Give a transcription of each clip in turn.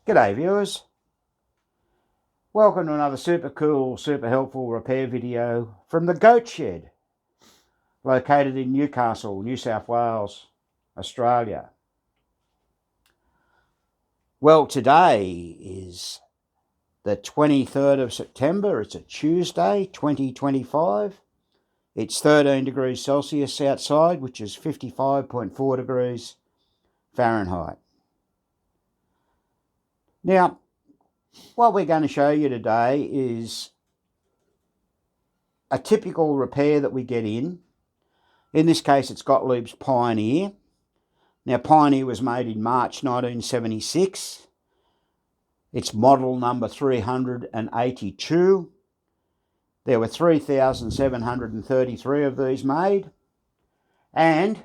G'day viewers, welcome to another super cool, super helpful repair video from the Goat Shed, located in Newcastle, New South Wales, Australia. Well, today is the 23rd of September, it's a Tuesday, 2025. It's 13 degrees Celsius outside, which is 55.4 degrees Fahrenheit. Now, what we're going to show you today is a typical repair that we get in. In this case, it's Gottlieb's Pioneer. Now, Pioneer was made in March 1976. It's model number 382. There were 3,733 of these made. And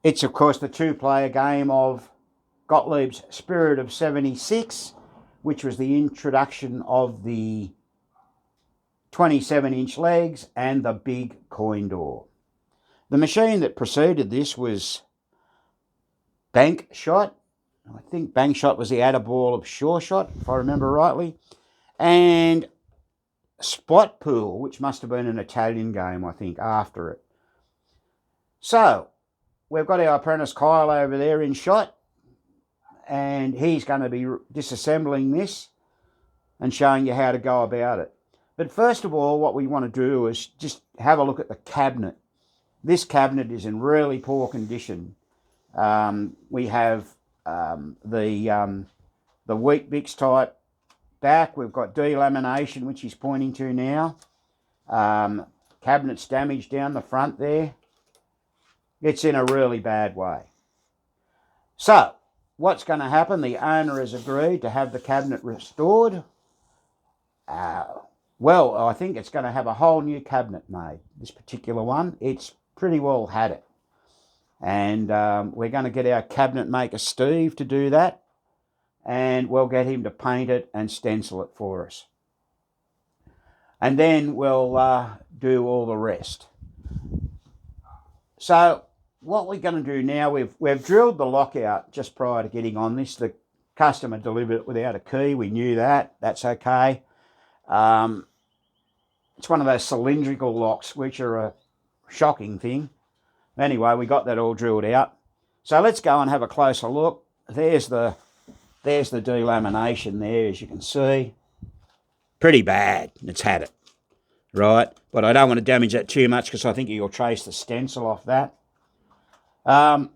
it's, of course, the two-player game of Gottlieb's Spirit of 76, which was the introduction of the 27-inch legs and the big coin door. The machine that preceded this was Bank Shot. I think Bank Shot was the Atta-Ball of Sure Shot, if I remember rightly. And Spot Pool, which must have been an Italian game, I think, after it. So, we've got our apprentice Kyle over there in shot, and he's going to be disassembling this and showing you how to go about it. But first of all, what we want to do is just have a look at the cabinet. This cabinet is in really poor condition. We have the Weet-Bix type back. We've got delamination, which he's pointing to now. Cabinet's damaged down the front there. It's in a really bad way. So, what's going to happen? The owner has agreed to have the cabinet restored. Well, I think it's going to have a whole new cabinet made, this particular one. It's pretty well had it. And we're going to get our cabinet maker, Steve, to do that. And we'll get him to paint it and stencil it for us. And then we'll do all the rest. So, what we're going to do now, we've drilled the lock out just prior to getting on this. The customer delivered it without a key. We knew that. That's okay. It's one of those cylindrical locks, which are a shocking thing. Anyway, we got that all drilled out. So let's go and have a closer look. There's the delamination there, as you can see. Pretty bad. It's had it. Right? But I don't want to damage that too much because I think you'll trace the stencil off that. There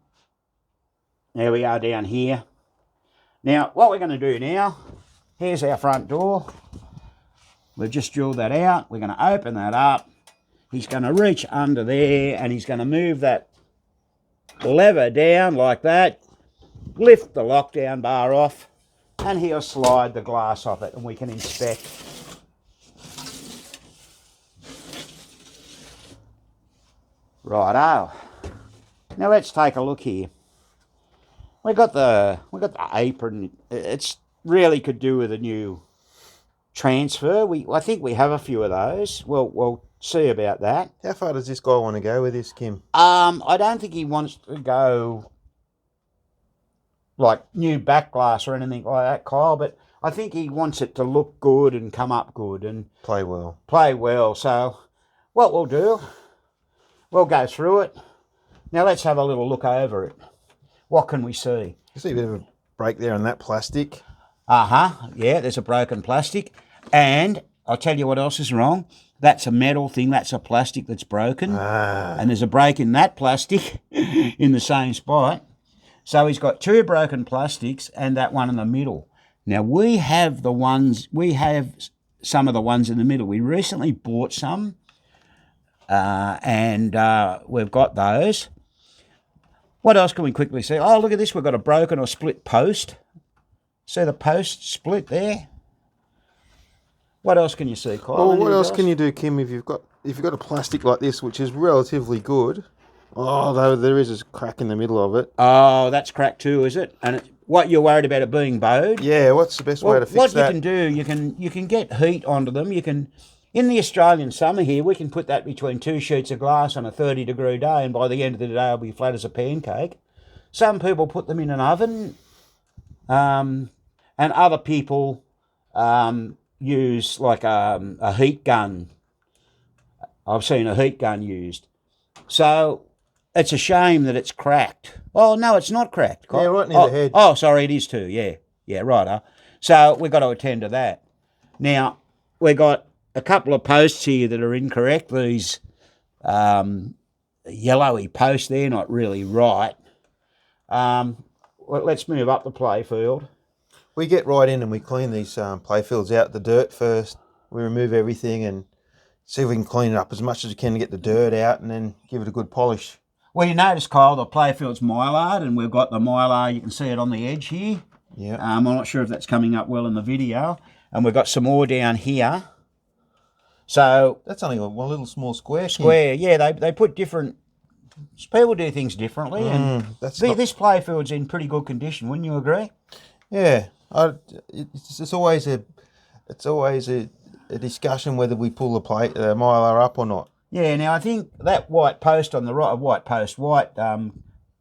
we are down here. Now, what we're going to do now, here's our front door. We've just drilled that out. We're going to open that up. He's going to reach under there and he's going to move that lever down like that, lift the lockdown bar off, and he'll slide the glass off it and we can inspect. Righto. Now let's take a look here. We got the apron. It's really could do with a new transfer. I think we have a few of those. We'll see about that. How far does this guy want to go with this, Kim? I don't think he wants to go like new back glass or anything like that, Kyle, but I think he wants it to look good and come up good and play well. So what we'll do, we'll go through it. Now let's have a little look over it. What can we see? You see a bit of a break there on that plastic. Yeah, there's a broken plastic. And I'll tell you what else is wrong. That's a metal thing. That's a plastic that's broken. And there's a break in that plastic in the same spot. So he's got two broken plastics and that one in the middle. Now we have some of the ones in the middle. We recently bought some and we've got those. What else can we quickly see? Oh, look at this. We've got a broken or split post. See the post split there? What else can you see, Kyle? Well, what else can you do, Kim, if you've got a plastic like this, which is relatively good? Oh, though there is a crack in the middle of it. Oh, that's cracked too, is it? And what you're worried about it being bowed? Yeah. What's the best way to fix that? What you can do, you can get heat onto them. You can In the Australian summer here, we can put that between two sheets of glass on a 30-degree day, and by the end of the day, it'll be flat as a pancake. Some people put them in an oven. and other people use like a heat gun. I've seen a heat gun used. So it's a shame that it's cracked. Oh, no, it's not cracked. Yeah, right near the head. Oh, sorry, it is too. Yeah, yeah, right. So we've got to attend to that. Now, we've got a couple of posts here that are incorrect. These yellowy posts, they're not really right. Well, let's move up the playfield. We get right in and we clean these playfields out, the dirt first. We remove everything and see if we can clean it up as much as we can to get the dirt out and then give it a good polish. Well, you notice, Kyle, the playfield's mylar, and we've got the mylar, you can see it on the edge here. Yeah. I'm not sure if that's coming up well in the video. And we've got some more down here. So that's only one little small square. Square, yeah, they put different... People do things differently, and this playfield's in pretty good condition, wouldn't you agree? Yeah. It's always a discussion whether we pull the mylar up or not. Yeah, now I think that white post on the right,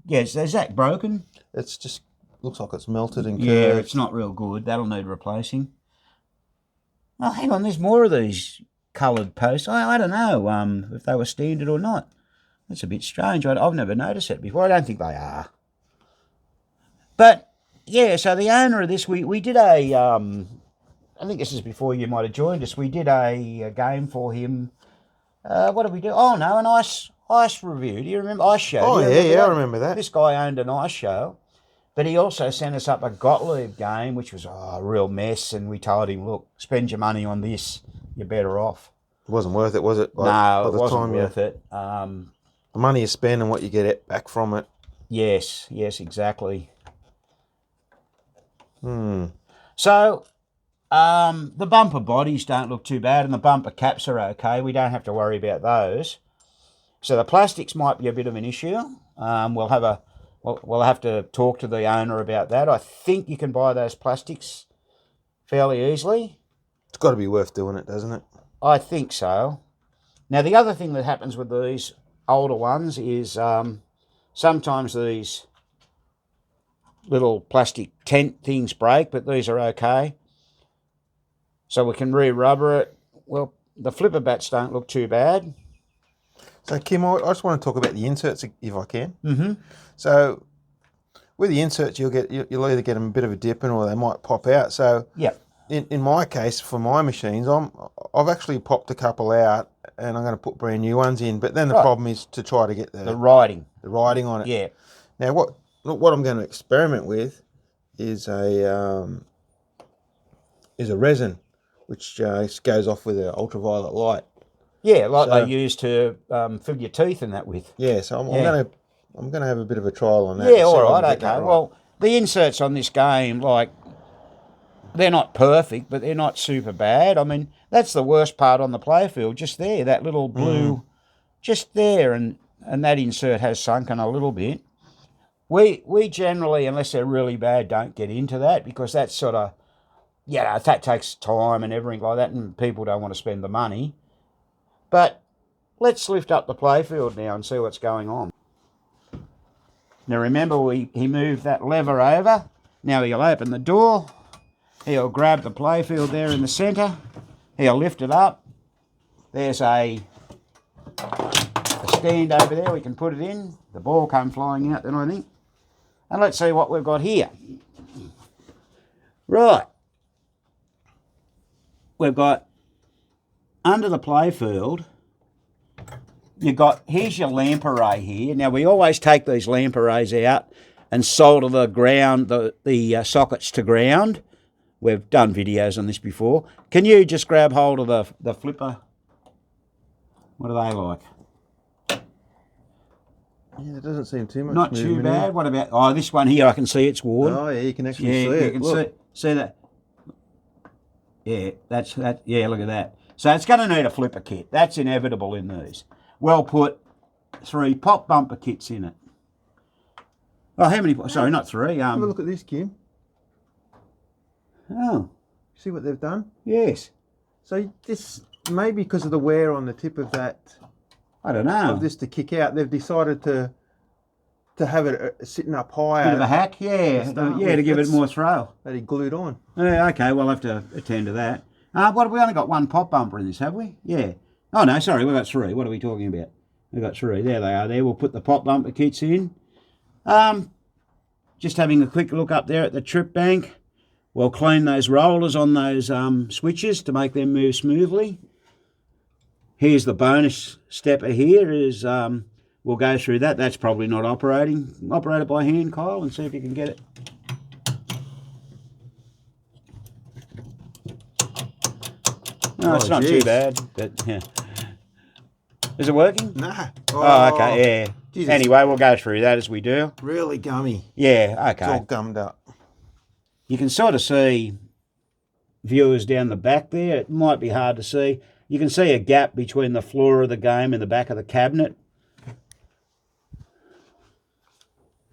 yeah, is that broken? It's just, looks like it's melted and curved. Yeah, it's not real good. That'll need replacing. Oh, hang on, there's more of these coloured posts. I don't know if they were standard or not. That's a bit strange. I've never noticed it before. I don't think they are. But, yeah, so the owner of this, we did a, I think this is before you might have joined us, we did a game for him. What did we do? Oh, no, an ice review. Do you remember? Ice show. Oh, yeah, I remember that. This guy owned an ice show. But he also sent us up a Gottlieb game, which was a real mess, and we told him, look, spend your money on this, you're better off. It wasn't worth it, was it? No, it wasn't worth it. The money you spend and what you get back from it. Yes, exactly. So, the bumper bodies don't look too bad, and the bumper caps are okay. We don't have to worry about those. So the plastics might be a bit of an issue. We'll have to talk to the owner about that. I think you can buy those plastics fairly easily. It's got to be worth doing it, doesn't it? I think so. Now, the other thing that happens with these older ones is sometimes these little plastic tent things break, but these are okay. So we can re-rubber it. Well, the flipper bats don't look too bad. So, Kim, I just want to talk about the inserts if I can. Mm-hmm. So, with the inserts, you'll either get them a bit of a dipping or they might pop out. So, yeah. In my case, for my machines, I've actually popped a couple out and I'm going to put brand new ones in. But then the problem is to try to get the writing on it. Yeah. Now, what I'm going to experiment with is a resin, which goes off with an ultraviolet light. Yeah, like they use to fill your teeth and that with. Yeah, so I'm going to have a bit of a trial on that. Yeah, all right, okay. Well, the inserts on this game, like, they're not perfect, but they're not super bad. I mean, that's the worst part on the playfield, just there, that little blue, just there, and that insert has sunken a little bit. We generally, unless they're really bad, don't get into that because that's sort of, that takes time and everything like that, and people don't want to spend the money. But let's lift up the playfield now and see what's going on. Now remember, he moved that lever over. Now he'll open the door. He'll grab the playfield there in the centre. He'll lift it up. There's a stand over there we can put it in. The ball came flying out then, I think. And let's see what we've got here. Right. We've got under the playfield, here's your lamp array here. Now we always take these lamp arrays out and solder the ground, the sockets to ground. We've done videos on this before. Can you just grab hold of the flipper? What are they like? Yeah, it doesn't seem too much. Not too bad. What about this one here? I can see it's worn. Oh yeah, you can actually see it. You can see that. Yeah, that's that. Yeah, look at that. So it's going to need a flipper kit. That's inevitable in these. Well put 3 pop bumper kits in it. Oh, how many? Sorry, not 3. Have a look at this, Kim. Oh. See what they've done? Yes. So this, maybe because of the wear on the tip of that, I don't know. of this to kick out, they've decided to to have it sitting up higher. Bit of a hack, yeah. To give it more throw. That he glued on. Yeah, okay, we'll have to attend to that. What, we only got one pop bumper in this, have we? Yeah. Oh, no, sorry, we've got 3. What are we talking about? We've got 3. There they are there. We'll put the pop bumper kits in. Just having a quick look up there at the trip bank. We'll clean those rollers on those switches to make them move smoothly. Here's the bonus stepper here is we'll go through that. That's probably not operating. Operate it by hand, Kyle, and see if you can get it. No, it's not too bad, but yeah. Is it working? Nah. Oh, okay, yeah. Jesus. Anyway, we'll go through that as we do. Really gummy. Yeah, okay. It's all gummed up. You can sort of see viewers down the back there. It might be hard to see. You can see a gap between the floor of the game and the back of the cabinet.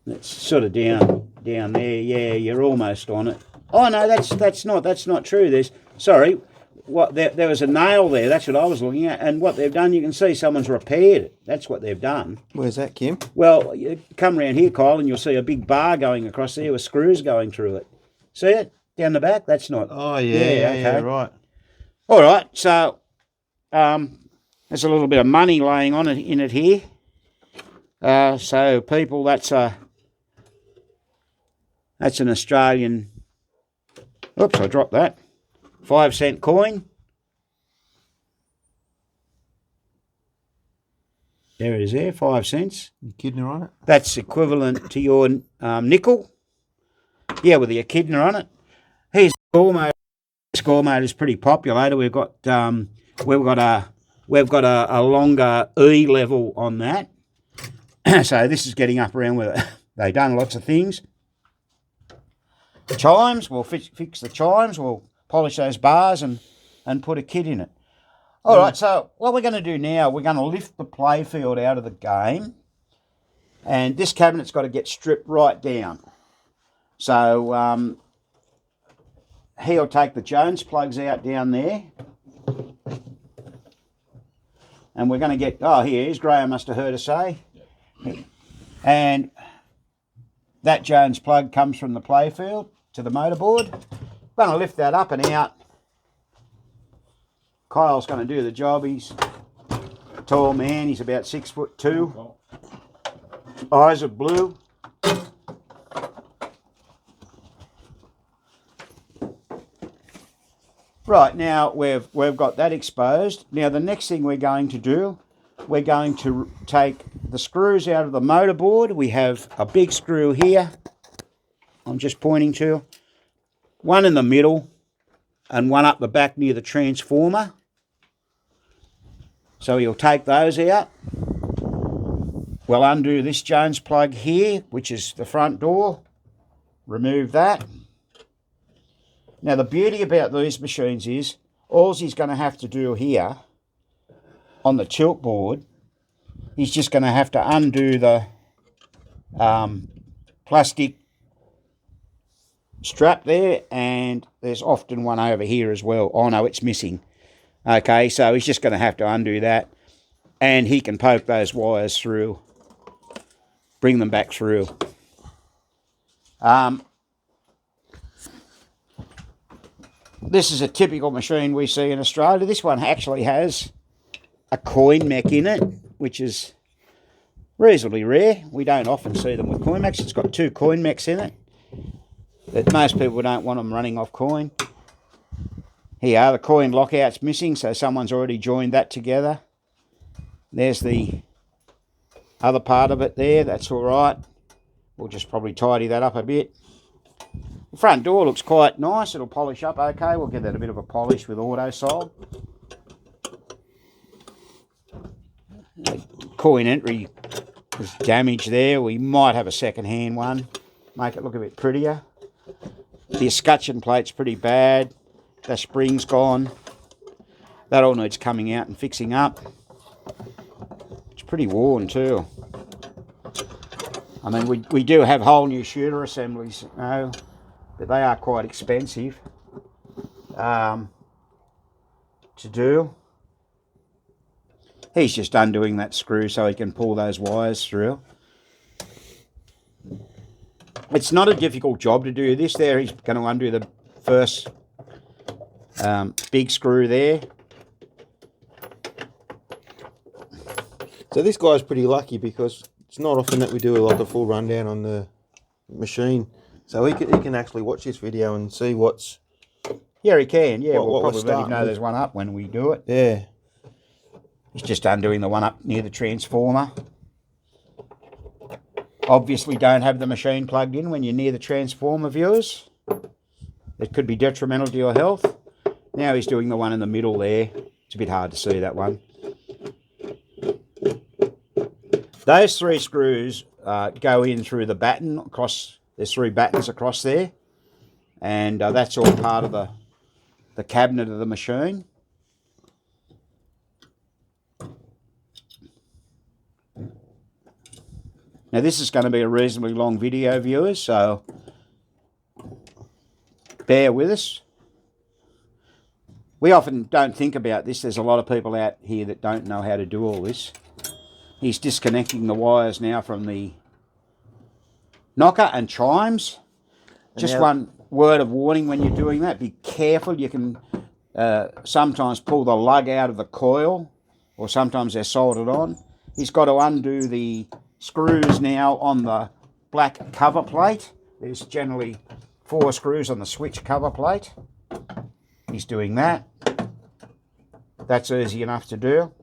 It's sort of down there. Yeah, you're almost on it. Oh no, that's not true. There was a nail there. That's what I was looking at. And what they've done, you can see someone's repaired it. That's what they've done. Where's that, Kim? Well, you come around here, Kyle, and you'll see a big bar going across there with screws going through it. See it down the back? That's not. Oh yeah, okay. Right. All right. So there's a little bit of money laying on it in it here. So people, that's an Australian. Oops, I dropped that. 5-cent coin. There it is there, 5 cents. Echidna on it? That's equivalent to your nickel. Yeah, with the echidna on it. Here's score mode. Score mode is pretty popular. We've got a longer E level on that. So this is getting up around where they've done lots of things. Chimes, we'll fix the chimes. We'll polish those bars and put a kit in it. All right, so what we're going to do now, we're going to lift the playfield out of the game, and this cabinet's got to get stripped right down. So he'll take the Jones plugs out down there, and we're going to get, here's Graham must have heard us say, and that Jones plug comes from the playfield to the motorboard. We're going to lift that up and out. Kyle's going to do the job. He's a tall man. He's about 6'2". Eyes are blue. Right, now we've got that exposed. Now the next thing we're going to do, we're going to take the screws out of the motorboard. We have a big screw here. I'm just pointing to. One in the middle and one up the back near the transformer. So you'll take those out. We'll undo this Jones plug here, which is the front door. Remove that. Now the beauty about these machines is, all he's going to have to do here on the tilt board, he's just going to have to undo the plastic strap there, and there's often one over here as well. Oh no, it's missing. Okay, so he's just going to have to undo that, and he can poke those wires through, bring them back through. This is a typical machine we see in Australia. This one actually has a coin mech in it, which is reasonably rare. We don't often see them with coin mechs. It's got 2 coin mechs in it. But most people don't want them running off coin. Here, the coin lockout's missing, so someone's already joined that together. There's the other part of it there. That's all right. We'll just probably tidy that up a bit. The front door looks quite nice. It'll polish up okay. We'll give that a bit of a polish with auto sol. The coin entry is damaged there. We might have a second-hand one. Make it look a bit prettier. The escutcheon plate's pretty bad. The spring's gone. That all needs coming out and fixing up. It's pretty worn too. I mean, we do have whole new shooter assemblies, you know, but they are quite expensive to do. He's just undoing that screw so he can pull those wires through. It's not a difficult job to do this. There, he's going to undo the first big screw there. So this guy's pretty lucky because it's not often that we do like a full rundown on the machine. So he can actually watch this video and see what's... Yeah, he can. Yeah, we'll what we're probably let him starting know with. there's one up when we do it. Yeah. He's just undoing the one up near the transformer. Obviously don't have the machine plugged in when you're near the transformer, viewers. It could be detrimental to your health. Now he's doing the one in the middle there. It's a bit hard to see that one. Those 3 screws go in through the batten across. There's 3 battens across there. And that's all part of the cabinet of the machine. Now this is going to be a reasonably long video, viewers, so bear with us. We often don't think about this. There's a lot of people out here that don't know how to do all this. He's disconnecting the wires now from the knocker and chimes. Just one word of warning when you're doing that, be careful. You can sometimes pull the lug out of the coil, or sometimes they're soldered on. He's got to undo the screws now on the black cover plate. There's generally 4 screws on the switch cover plate. He's doing that. That's easy enough to do.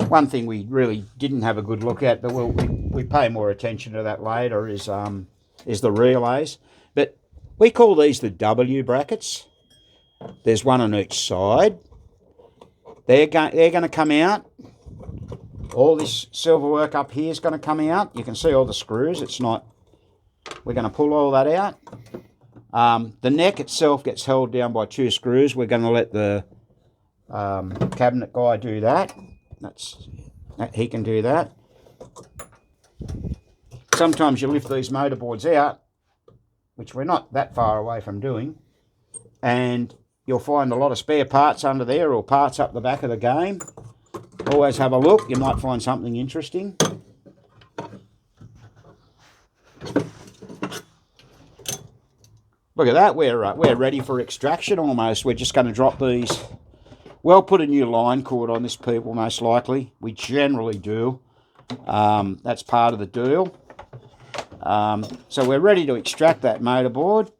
One thing we really didn't have a good look at, but we pay more attention to that later, is the relays. But we call these the W brackets. There's one on each side. They're going to come out. All this silver work up here is going to come out. You can see all the screws. It's not... We're going to pull all that out. The neck itself gets held down by 2 screws. We're going to let the cabinet guy do that. He can do that. Sometimes you lift these motorboards out, which we're not that far away from doing, and you'll find a lot of spare parts under there, or parts up the back of the game. Always have a look. You might find something interesting. Look at that. We're ready for extraction almost. We're just going to drop these. We'll put a new line cord on this, people, most likely. We generally do. That's part of the deal. So we're ready to extract that motorboard.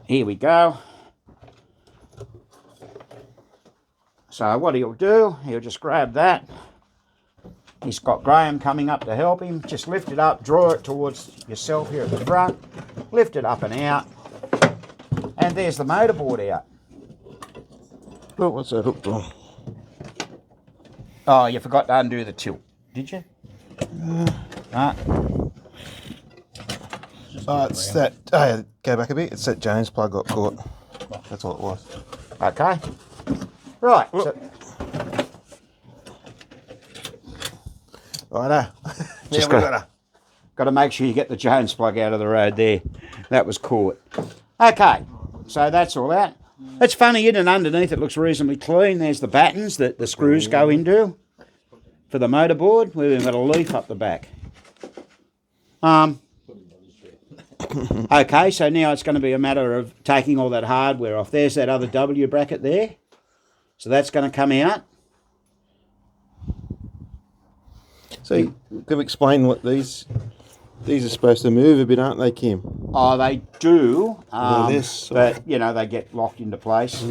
Here we go. So what he'll do, he'll just grab that. He's got Graham coming up to help him. Just lift it up, draw it towards yourself here at the front. Lift it up and out. And there's the motorboard out. Oh, what's that hooked on? Oh, you forgot to undo the tilt, did you? It's that... Oh, yeah, go back a bit. It's that Jones plug got caught. That's all it was. Okay. Right. So, righto. Just got to make sure you get the Jones plug out of the road there. That was caught. Okay. So that's all that. It's funny, in and underneath it looks reasonably clean. There's the battens that the screws go into for the motorboard. We've got a leaf up the back. Okay, so now it's going to be a matter of taking all that hardware off. There's that other W bracket there. So that's going to come out. So you can explain what these are supposed to move a bit, aren't they, Kim? Oh, they do, this, but, you know, they get locked into place.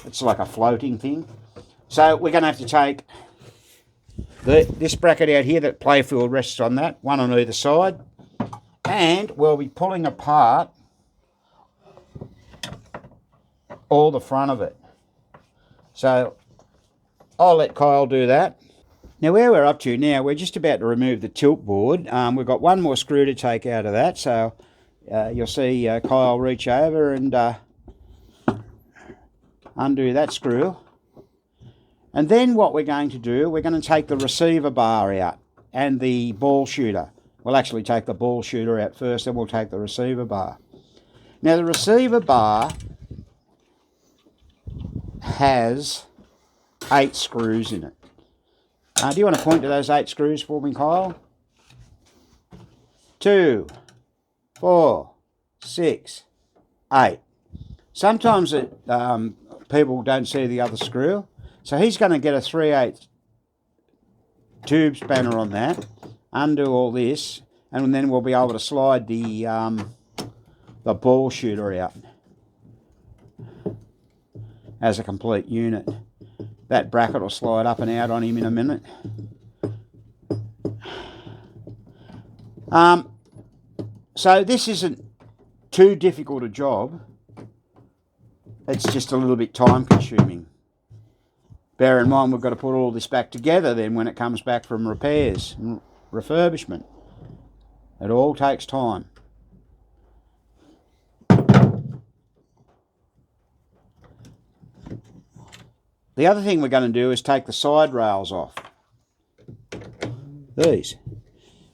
It's like a floating thing. So we're going to have to take this bracket out here that playfield rests on that, one on either side, and we'll be pulling apart all the front of it. So I'll let Kyle do that. Now where we're up to now, we're just about to remove the tilt board. We've got one more screw to take out of that, so you'll see Kyle reach over and undo that screw. And then what we're going to do, we're going to take the receiver bar out and the ball shooter. We'll actually take the ball shooter out first, then we'll take the receiver bar. Now the receiver bar has 8 screws in it. Do you want to point to those 8 screws for me, Kyle? 2, 4, 6, 8. Sometimes people don't see the other screw. So he's going to get a 3/8 tube spanner on that, undo all this, and then we'll be able to slide the ball shooter out as a complete unit. That bracket will slide up and out on him in a minute. So this isn't too difficult a job. It's just a little bit time consuming. Bear in mind we've got to put all this back together then when it comes back from repairs and refurbishment. It all takes time. The other thing we're going to do is take the side rails off. These. And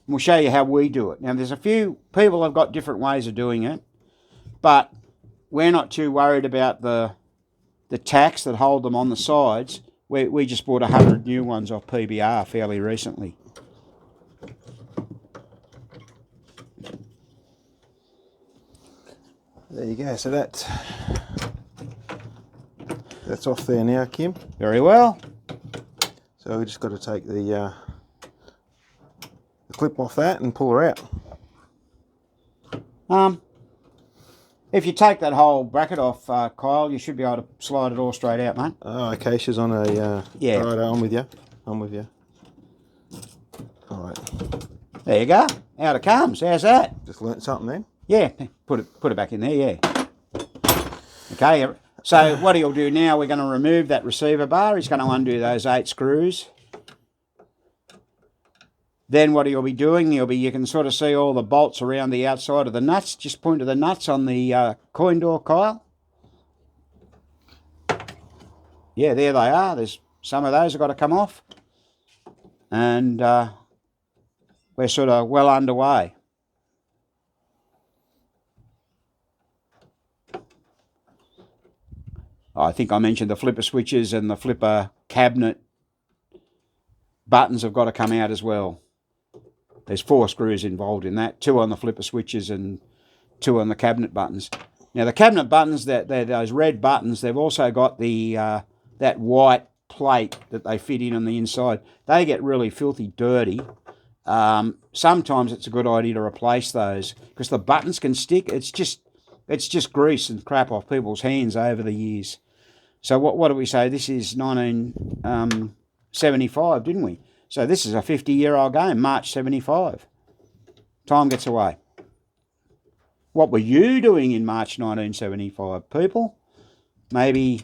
we'll show you how we do it. Now there's a few people have got different ways of doing it, but we're not too worried about the tacks that hold them on the sides. We just bought 100 new ones off PBR fairly recently. There you go. So that's off there now, Kim. Very well. So we just got to take the clip off that and pull her out. If you take that whole bracket off, Kyle, you should be able to slide it all straight out, mate. Oh, okay. She's on a... yeah. Right, I'm with you. I'm with you. All right. There you go. Out it comes. How's that? Just learnt something then. Yeah. Put it back in there, yeah. Okay. So what he'll do now, we're going to remove that receiver bar. He's going to undo those 8 screws. Then what he'll be doing, you can sort of see all the bolts around the outside of the nuts. Just point to the nuts on the coin door, Kyle. Yeah, there they are. There's some of those have got to come off. And we're sort of well underway. I think I mentioned the flipper switches and the flipper cabinet buttons have got to come out as well. There's 4 screws involved in that, 2 on the flipper switches and 2 on the cabinet buttons. Now the cabinet buttons, they're those red buttons, they've also got the that white plate that they fit in on the inside. They get really filthy dirty. Sometimes it's a good idea to replace those because the buttons can stick. It's just grease and crap off people's hands over the years. So what do we say? This is 1975, didn't we? So this is a 50-year-old game, March 75. Time gets away. What were you doing in March 1975, people? Maybe...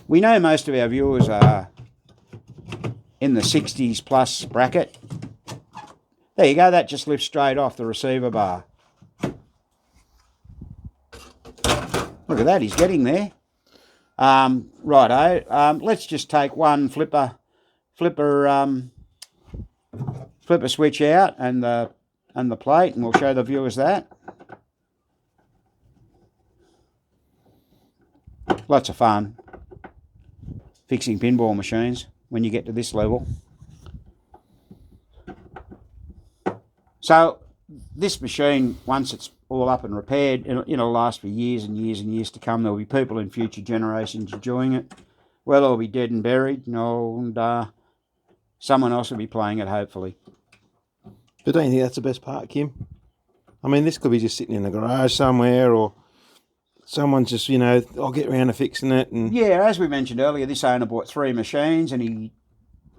We know most of our viewers are in the 60s plus bracket. There you go, that just lifts straight off the receiver bar. Look at that, he's getting there. Righto, let's just take one flipper switch out and the plate, and we'll show the viewers that. Lots of fun fixing pinball machines when you get to this level. So this machine, once it's all up and repaired, it'll last for years and years and years to come. There'll be people in future generations enjoying it. Well, it'll be dead and buried, and someone else will be playing it, hopefully. But don't you think that's the best part, Kim? I mean, this could be just sitting in the garage somewhere, or someone's just, I'll get around to fixing it. And yeah, as we mentioned earlier, this owner bought 3 machines and he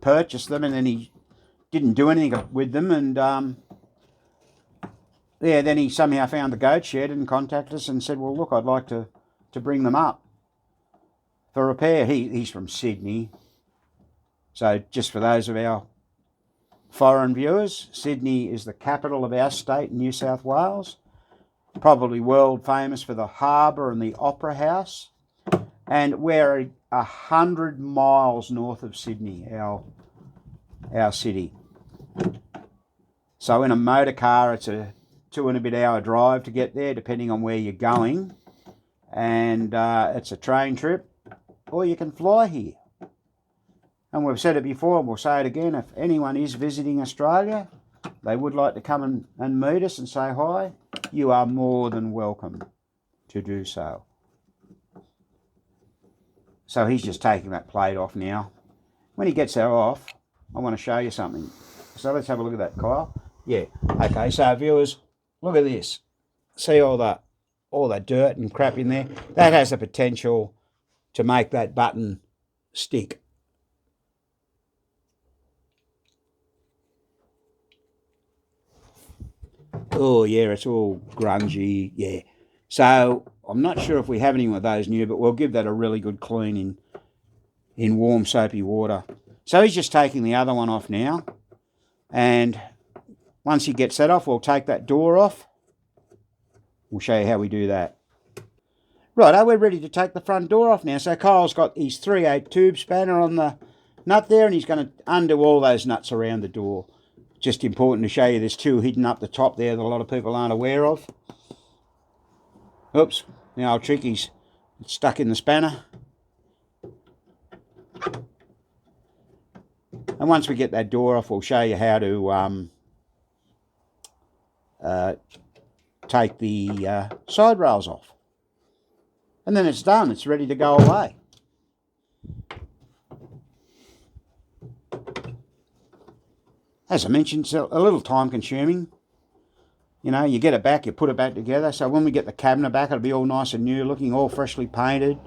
purchased them and then he didn't do anything with them. And then he somehow found the goat shed and contacted us and said, well, look, I'd like to bring them up for repair. He's from Sydney. So just for those of our foreign viewers, Sydney is the capital of our state, New South Wales. Probably world famous for the harbour and the opera house. And we're 100 miles north of Sydney, our city. So in a motor car, it's a 2 and a bit hour drive to get there, depending on where you're going. And it's a train trip, or you can fly here. And we've said it before, and we'll say it again, if anyone is visiting Australia, they would like to come and meet us and say hi, you are more than welcome to do so. So he's just taking that plate off now. When he gets that off, I want to show you something. So let's have a look at that, Kyle. Yeah, okay, so viewers, look at this. See all the dirt and crap in there? That has the potential to make that button stick. Oh yeah, it's all grungy, yeah. So I'm not sure if we have any of those new, but we'll give that a really good clean in warm soapy water. So he's just taking the other one off now. And once he gets that off, we'll take that door off. We'll show you how we do that. Righto, we're ready to take the front door off now. So Kyle's got his 3/8 tube spanner on the nut there, and he's going to undo all those nuts around the door. Just important to show you there's two hidden up the top there that a lot of people aren't aware of. Oops, the old trick is it's stuck in the spanner. And once we get that door off, we'll show you how to take the side rails off. And then it's done, it's ready to go away. As I mentioned, it's a little time consuming. You know, you get it back, you put it back together. So when we get the cabinet back, it'll be all nice and new looking, all freshly painted,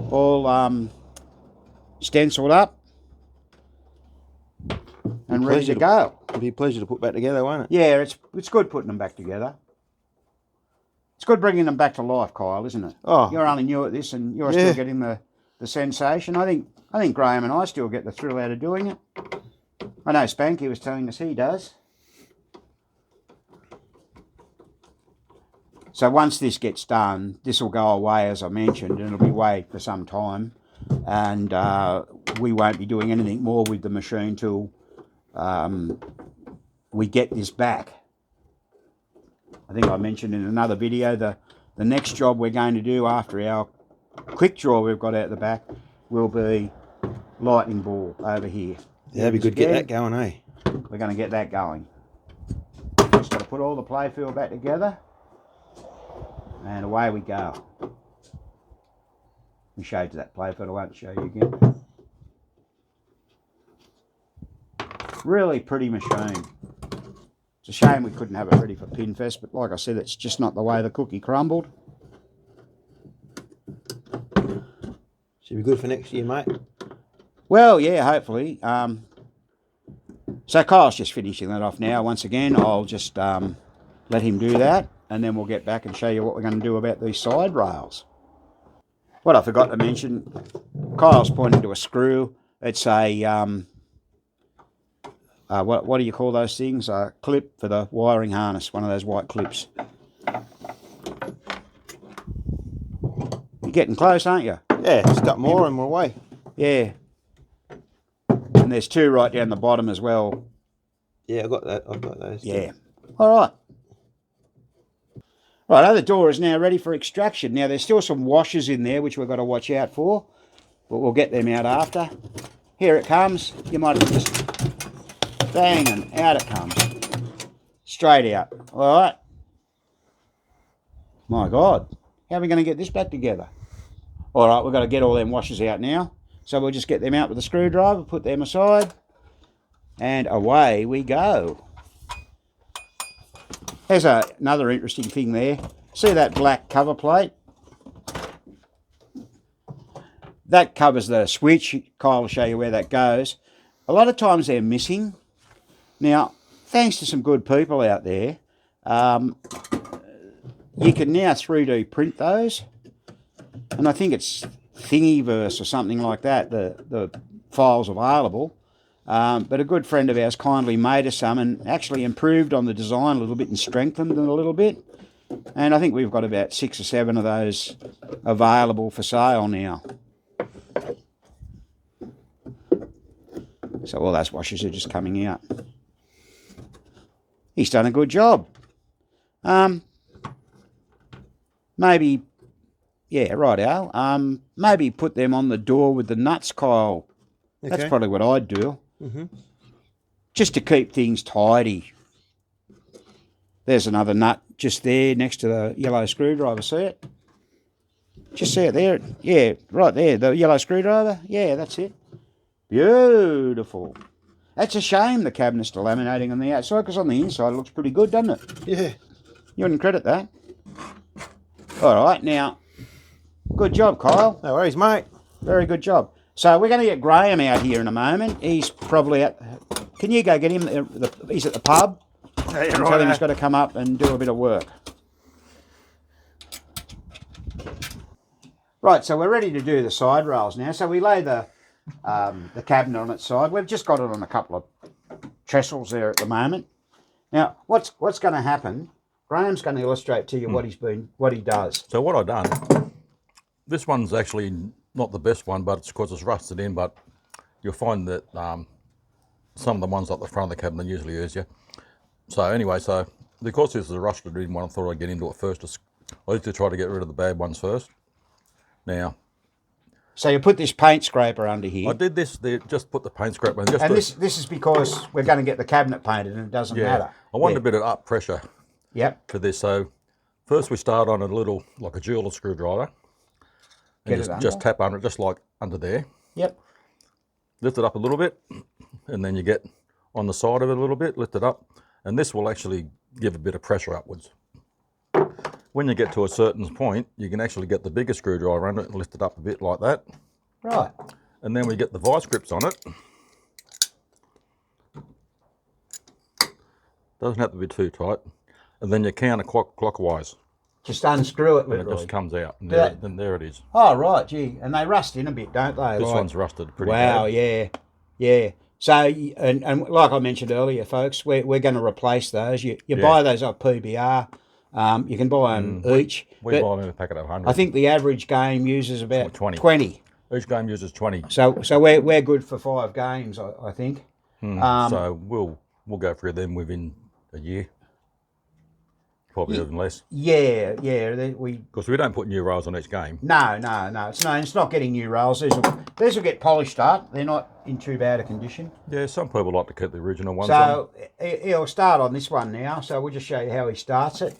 all stenciled up and ready to go. It'll be a pleasure to put back together, won't it? Yeah, it's good putting them back together. It's good bringing them back to life, Kyle, isn't it? Oh, you're only new at this, and you're still getting the sensation. I think Graham and I still get the thrill out of doing it. I know Spanky was telling us he does. So once this gets done, this will go away, as I mentioned, and it'll be away for some time. And we won't be doing anything more with the machine till we get this back. I think I mentioned in another video the next job we're going to do after our quick draw we've got out the back will be lightning ball over here. Yeah, that'd be good to get that going, eh? We're going to get that going. Just got to put all the playfield back together, and away we go. We showed you that playfield, I won't show you again. Really pretty machine. It's a shame we couldn't have it ready for Pinfest, but like I said, it's just not the way the cookie crumbled. Should be good for next year, mate. Well, yeah, hopefully. So Kyle's just finishing that off now. Once again, I'll just let him do that, and then we'll get back and show you what we're going to do about these side rails. What I forgot to mention, Kyle's pointing to a screw. It's a, what do you call those things? A clip for the wiring harness, one of those white clips. You're getting close, aren't you? Yeah, just got more and we're away. Yeah. And there's two right down the bottom as well. Yeah, I've got that. I've got those. Yeah. All right. Right, the door is now ready for extraction. Now, there's still some washers in there, which we've got to watch out for, but we'll get them out after. Here it comes. You might have just bang, and out it comes. Straight out. All right. My God. How are we going to get this back together? All right, we've got to get all them washers out now. So we'll just get them out with a screwdriver, put them aside, and away we go. There's another interesting thing there. See that black cover plate? That covers the switch. Kyle will show you where that goes. A lot of times they're missing. Now, thanks to some good people out there, you can now 3D print those. And I think it's Thingiverse or something like that, the files available. But a good friend of ours kindly made us some and actually improved on the design a little bit and strengthened it a little bit. And I think we've got about 6 or 7 of those available for sale now. So all those washers are just coming out. He's done a good job. Maybe, yeah, right, Al. Maybe put them on the door with the nuts, Kyle. That's Okay. probably what I'd do. Mm-hmm. Just to keep things tidy. There's another nut just there next to the yellow screwdriver. See it? Just see it there. Yeah, right there. The yellow screwdriver. Yeah, that's it. Beautiful. That's a shame the cabinet's delaminating on the outside, because on the inside it looks pretty good, doesn't it? Yeah. You wouldn't credit that. All right, now, good job, Kyle. No worries, mate. Very good job. So we're going to get Graham out here in a moment. He's probably at... Can you go get him? He's at the pub. Yeah, And tell him he's got to come up and do a bit of work. Right, so we're ready to do the side rails now. So we lay the cabinet on its side. We've just got it on a couple of trestles there at the moment. Now, what's going to happen? Graham's going to illustrate to you what he does. So what I've done, this one's actually not the best one, but it's because it's rusted in. But you'll find that some of the ones at the front of the cabinet usually easier. So anyway, so because this is a rusted in one, I thought I'd get into it first. I used to try to get rid of the bad ones first. Now, So you put this paint scraper under here. I did this, just put the paint scraper in. Just And this is because we're going to get the cabinet painted and it doesn't matter. I wanted a bit of up pressure Yep. for this. So first we start on a little, like a jeweler screwdriver. Get And it under. just tap under it, just like under there. Yep. Lift it up a little bit, and then you get on the side of it a little bit, lift it up, and this will actually give a bit of pressure upwards. When you get to a certain point, you can actually get the bigger screwdriver under it and lift it up a bit like that. Right. And then we get the vice grips on it. Doesn't have to be too tight. And then you counter clockwise. Just unscrew it And it literally. just comes out. And That- then there it is. Oh, right, gee. And they rust in a bit, don't they? This Like- one's rusted pretty Wow, bad. yeah. Yeah. So, and like I mentioned earlier, folks, we're going to replace those. You buy those off PBR. You can buy them each. We buy them in a packet of 100. I think the average game uses about 20. 20. Each game uses 20. So we're good for 5 games, I think. So we'll go through them within a year. Probably even less. Yeah. We Because we don't put new rails on each game. No. It's not getting new rails. These will get polished up. They're not in too bad a condition. Yeah, some people like to keep the original ones on. So he'll start on this one now. So we'll just show you how he starts it.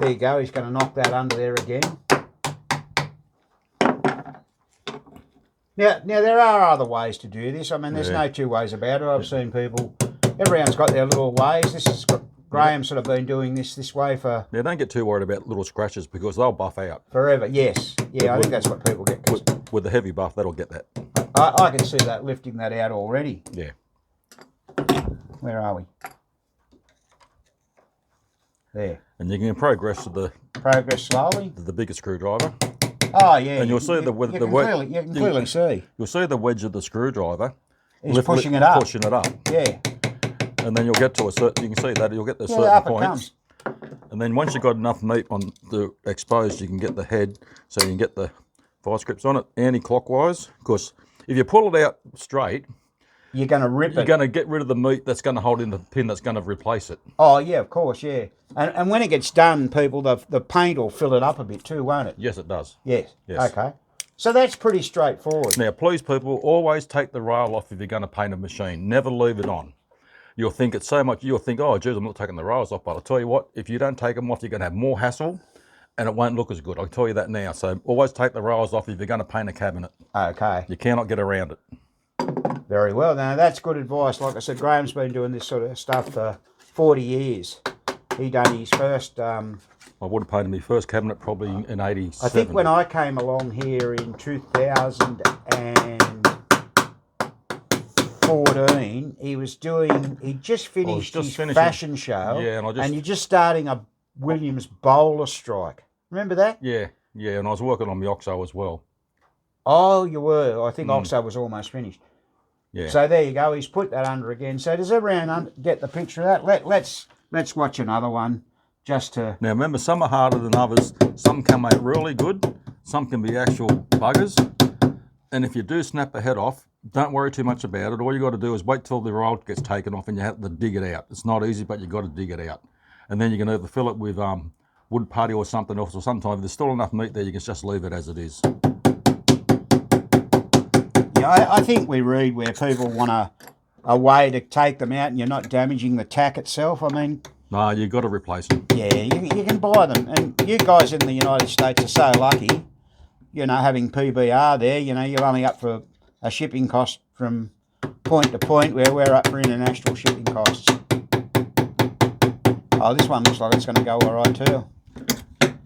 There you go. He's going to knock that under there again. Now there are other ways to do this. I mean, there's no two ways about it. I've seen people. Everyone's got their little ways. This is Graham's sort of been doing this way for Now, don't get too worried about little scratches because they'll buff out. forever. Yes. Yeah, I think that's what people get. 'Cause With the heavy buff, that'll get that. I can see that lifting that out already. Yeah. Where are we? There. And you can progress to Progress slowly. the bigger screwdriver. Oh yeah. And you'll see you with can the wedge. clearly, you can clearly see. You'll see the wedge of the screwdriver. He's pushing it up. Pushing it up. Yeah. And then you'll get to a certain, you can see that, you'll get to Yeah, certain up it points. And then once you've got enough meat on the exposed, you can get the head, so you can get the vice grips on it anti-clockwise. Because if you pull it out straight, You're going to rip you're it. going to get rid of the meat that's going to hold in the pin that's going to replace it. Oh yeah, of course, yeah. And when it gets done, people, the paint will fill it up a bit too, won't it? Yes, it does. Yes. Yes. Okay. So that's pretty straightforward. Now, please, people, always take the rail off if you're going to paint a machine. Never leave it on. You'll think it's so much, you'll think, oh, geez, I'm not taking the rails off. But I'll tell you what, if you don't take them off, you're going to have more hassle and it won't look as good. I'll tell you that now. So always take the rails off if you're going to paint a cabinet. Okay. You cannot get around it. Very well. Now that's good advice. Like I said, Graham's been doing this sort of stuff for 40 years. He done his first. I would have painted my first cabinet probably in 87. I think when I came along here in 2014, he just finished his fashion show. Yeah, and you're just starting a Williams bowler strike. Remember that? Yeah, and I was working on the Oxo as well. Oh, you were. I think Oxo was almost finished. Yeah. So there you go. He's put that under again. So does everyone get the picture of that? Let's watch another one just to... Now remember, some are harder than others. Some come out really good. Some can be actual buggers. And if you do snap the head off, don't worry too much about it. All you got to do is wait till the roll gets taken off and you have to dig it out. It's not easy, but you got to dig it out. And then you can either fill it with wood putty or something else, or sometimes if there's still enough meat there, you can just leave it as it is. I think we read where people want a way to take them out and you're not damaging the tack itself. I mean, No, you've got to replace them. yeah, you can buy them. And you guys in the United States are so lucky, you know, having PBR there, you know, you're only up for a shipping cost from point to point, where we're up for international shipping costs. Oh, this one looks like it's going to go all right too.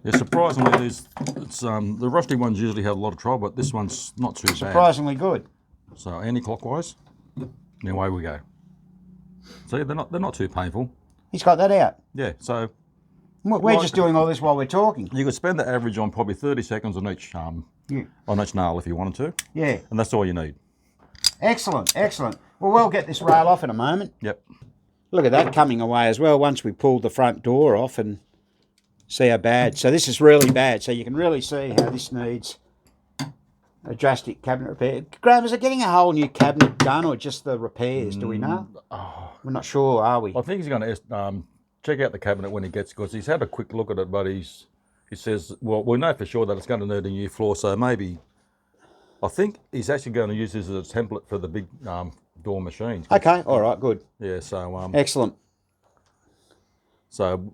Yeah, surprisingly, the rusty ones usually have a lot of trouble, but this one's not too bad. Surprisingly good. So anti-clockwise, and away we go. See, they're not too painful. He's got that out. Yeah, so We're just doing all this while we're talking. you could spend the average on probably 30 seconds on each on each nail if you wanted to, Yeah. and that's all you need. Excellent, excellent. Well, we'll get this rail off in a moment. Yep. Look at that coming away as well once we pulled the front door off and see how bad. So this is really bad. So you can really see how this needs a drastic cabinet repair. Graham, is it getting a whole new cabinet done or just the repairs? Do we know? We're not sure, are we? I think he's going to check out the cabinet when he gets, because he's had a quick look at it, but he says, well, we know for sure that it's going to need a new floor, so maybe, I think he's actually going to use this as a template for the big door machines. Okay, all right, good. Yeah, so Excellent. so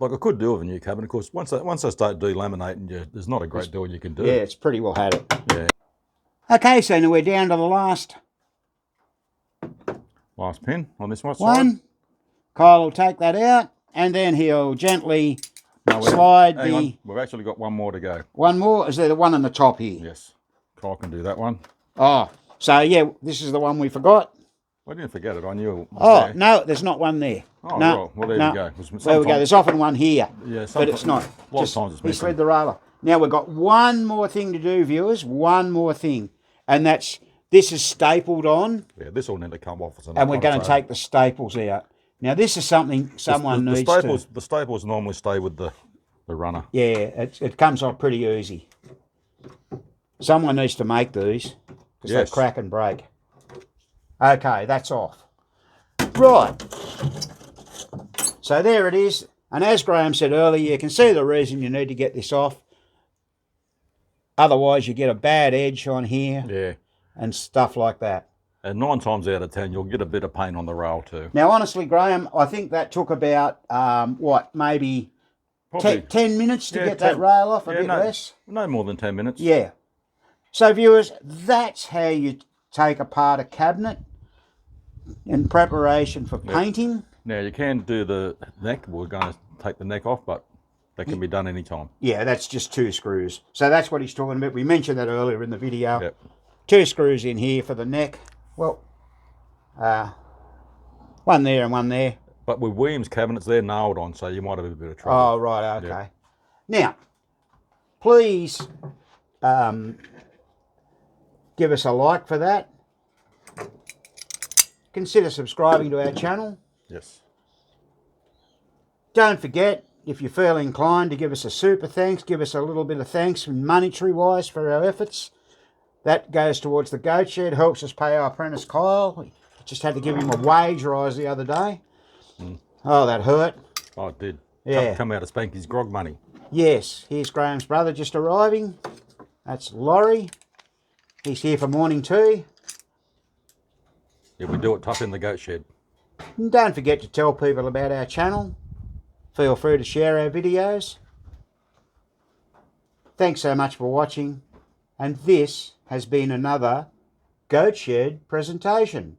like I could do with a new cabinet. Of course, once I start delaminating, there's not a great deal you can do. Yeah, it's pretty well had it. Yeah. Okay, so now we're down to the last Pin on this one. one. Kyle will take that out and then he'll gently slide Hang the... on. We've actually got one more to go. One more? Is there the one on the top here? Yes. Kyle can do that one. Oh, so yeah, this is the one we forgot. I didn't forget it. I knew it was Oh, there. no, there's not one there. Oh, no, right. Well, there no. you go. There we go. Sometimes- There's often one here, Yeah, but it's not. A lot Just, of times it's he missing. slid the rail off. Now we've got one more thing to do, viewers. One more thing. And that's, this is stapled on, Yeah, this will need to come off. and we're going to take the staples out. Now this is something someone needs to... The staples normally stay with the runner. Yeah, it comes off pretty easy. Someone needs to make these, because Yes. they crack and break. Okay, that's off. Right. So there it is. And as Graham said earlier, you can see the reason you need to get this off. Otherwise, you get a bad edge on here Yeah. and stuff like that. And 9 times out of 10, you'll get a bit of paint on the rail too. Now, honestly, Graham, I think that took about, maybe Probably 10 minutes to Yeah, get that 10 rail off, a yeah, bit no, less? No more than 10 minutes. Yeah. So, viewers, that's how you take apart a cabinet in preparation for painting. Now, you can do the neck. We're going to take the neck off, but that can be done anytime. Yeah, that's just 2 screws. So that's what he's talking about. We mentioned that earlier in the video. Yep. 2 screws in here for the neck. Well, one there and one there. But with Williams cabinets, they're nailed on, so you might have a bit of trouble. Oh, right, okay. Now, please give us a like for that. Consider subscribing to our channel. Yes. Don't forget, if you feel inclined, to give us a super thanks. Give us a little bit of thanks monetary-wise for our efforts. That goes towards the goat shed, helps us pay our apprentice Kyle. We just had to give him a wage rise the other day. Oh, that hurt. Oh, it did. Yeah. Come out of Spanky's grog money. Yes, here's Graham's brother just arriving. That's Laurie. He's here for morning tea. Yeah, we do it tough in the goat shed. And don't forget to tell people about our channel. Feel free to share our videos. Thanks so much for watching. And this has been another Goat Shed presentation.